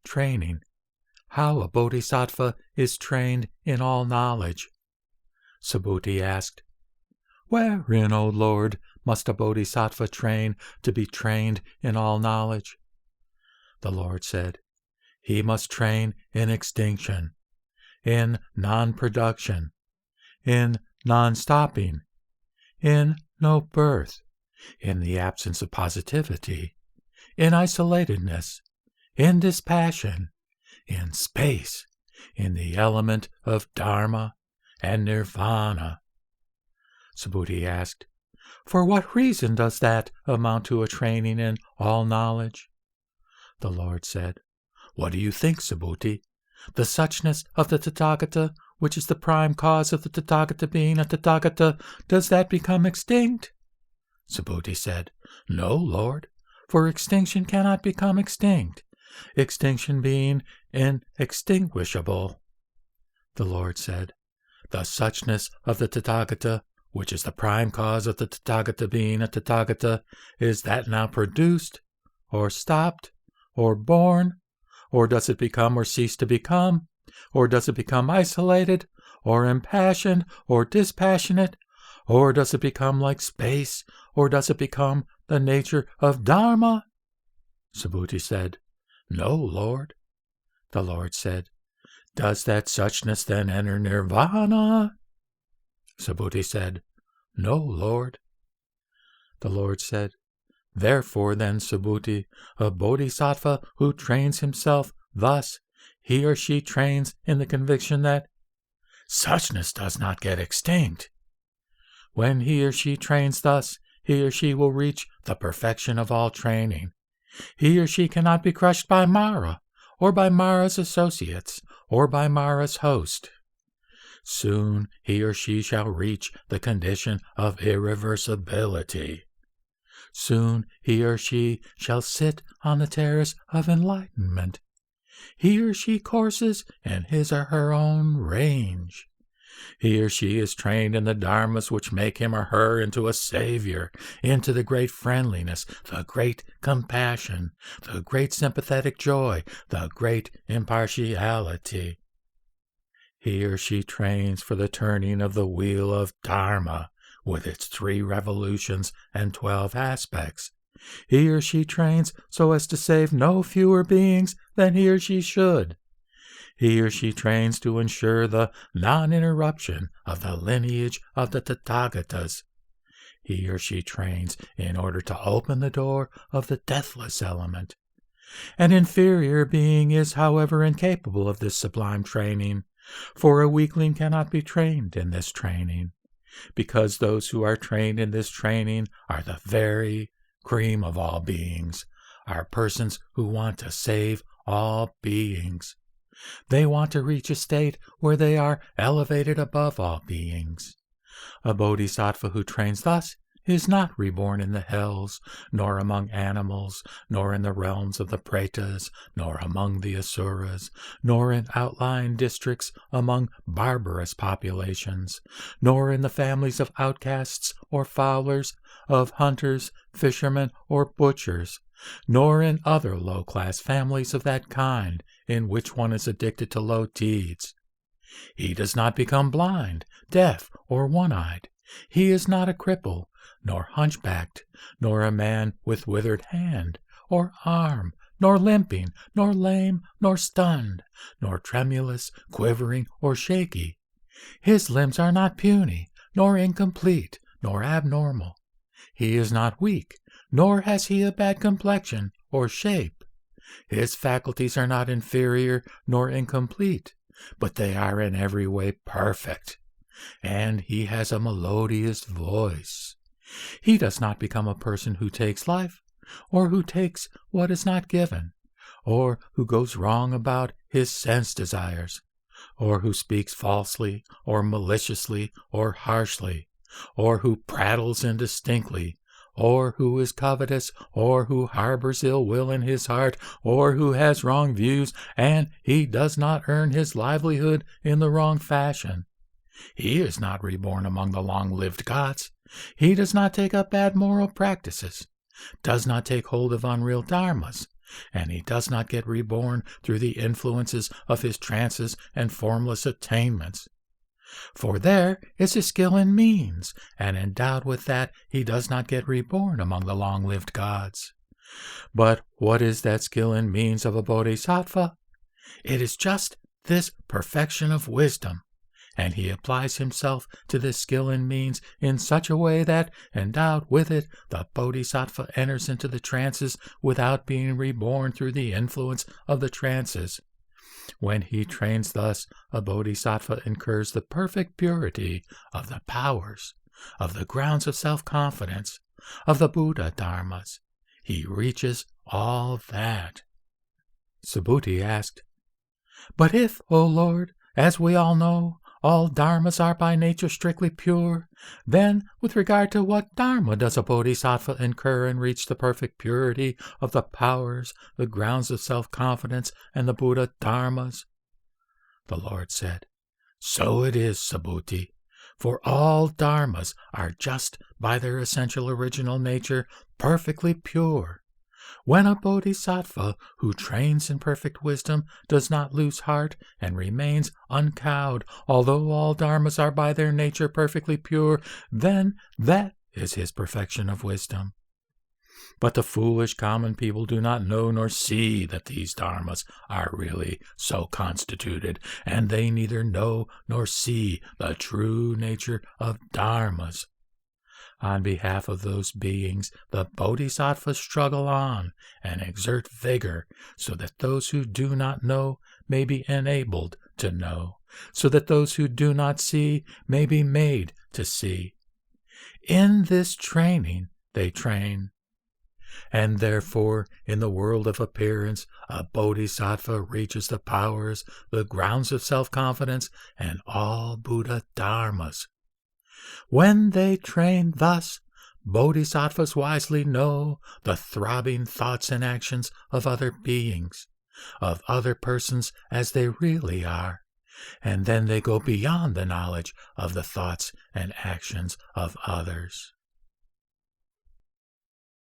training. How a bodhisattva is trained in all knowledge. Subhuti asked, Wherein, O Lord, must a bodhisattva train to be trained in all knowledge? The Lord said, He must train in extinction, in non-production, in non-stopping, in no birth, in the absence of positivity, in isolatedness, in dispassion, in space, in the element of Dharma and Nirvana. Subhuti asked, For what reason does that amount to a training in all knowledge? The Lord said, What do you think, Subhuti? The suchness of the Tathagata, which is the prime cause of the Tathagata being a Tathagata, does that become extinct? Subhuti said, No, Lord, for extinction cannot become extinct, extinction being inextinguishable. The Lord said, The suchness of the Tathagata, which is the prime cause of the Tathagata being a Tathagata, is that now produced, or stopped, or born, or does it become or cease to become, or does it become isolated, or impassioned, or dispassionate, or does it become like space, or does it become the nature of Dharma? Subhuti said, No, Lord. The Lord said, Does that suchness then enter nirvana? Subhuti said, No, Lord. The Lord said, Therefore then, Subhuti, a bodhisattva who trains himself thus, he or she trains in the conviction that suchness does not get extinct. When he or she trains thus, he or she will reach the perfection of all training. He or she cannot be crushed by Mara, or by Mara's associates, or by Mara's host. Soon he or she shall reach the condition of irreversibility. Soon he or she shall sit on the terrace of enlightenment. He or she courses in his or her own range. He or she is trained in the dharmas which make him or her into a savior, into the great friendliness, the great compassion, the great sympathetic joy, the great impartiality. He or she trains for the turning of the wheel of Dharma, with its 3 revolutions and 12 aspects. He or she trains so as to save no fewer beings than he or she should. He or she trains to ensure the non-interruption of the lineage of the Tathagatas. He or she trains in order to open the door of the deathless element. An inferior being is, however, incapable of this sublime training, for a weakling cannot be trained in this training, because those who are trained in this training are the very cream of all beings, are persons who want to save all beings. They want to reach a state where they are elevated above all beings. A bodhisattva who trains thus is not reborn in the hells, nor among animals, nor in the realms of the pretas, nor among the asuras, nor in outlying districts among barbarous populations, nor in the families of outcasts or fowlers, of hunters, fishermen, or butchers, nor in other low-class families of that kind in which one is addicted to low deeds. He does not become blind, deaf, or one-eyed. He is not a cripple, nor hunchbacked, nor a man with withered hand, or arm, nor limping, nor lame, nor stunned, nor tremulous, quivering, or shaky. His limbs are not puny, nor incomplete, nor abnormal. He is not weak, nor has he a bad complexion or shape. His faculties are not inferior nor incomplete, but they are in every way perfect, and he has a melodious voice. He does not become a person who takes life, or who takes what is not given, or who goes wrong about his sense desires, or who speaks falsely, or maliciously, or harshly, or who prattles indistinctly, or who is covetous, or who harbors ill will in his heart, or who has wrong views, and he does not earn his livelihood in the wrong fashion. He is not reborn among the long-lived gods. He does not take up bad moral practices, does not take hold of unreal dharmas, and he does not get reborn through the influences of his trances and formless attainments. For there is his skill in means, and endowed with that he does not get reborn among the long-lived gods. But what is that skill in means of a bodhisattva? It is just this perfection of wisdom, and he applies himself to this skill in means in such a way that, endowed with it, the bodhisattva enters into the trances without being reborn through the influence of the trances. When he trains thus, a bodhisattva incurs the perfect purity of the powers, of the grounds of self-confidence, of the Buddha dharmas. He reaches all that. Subhuti asked, "But if, O Lord, as we all know, all dharmas are by nature strictly pure, then with regard to what dharma does a bodhisattva incur and reach the perfect purity of the powers, the grounds of self-confidence, and the Buddha dharmas?" The Lord said, "So it is, Subhuti, for all dharmas are just by their essential original nature perfectly pure. When a bodhisattva who trains in perfect wisdom does not lose heart and remains uncowed, although all dharmas are by their nature perfectly pure, then that is his perfection of wisdom. But the foolish common people do not know nor see that these dharmas are really so constituted, and they neither know nor see the true nature of dharmas. On behalf of those beings, the bodhisattvas struggle on and exert vigor, so that those who do not know may be enabled to know, so that those who do not see may be made to see. In this training they train. And therefore, in the world of appearance, a bodhisattva reaches the powers, the grounds of self-confidence, and all Buddha dharmas. When they train thus, bodhisattvas wisely know the throbbing thoughts and actions of other beings, of other persons as they really are, and then they go beyond the knowledge of the thoughts and actions of others.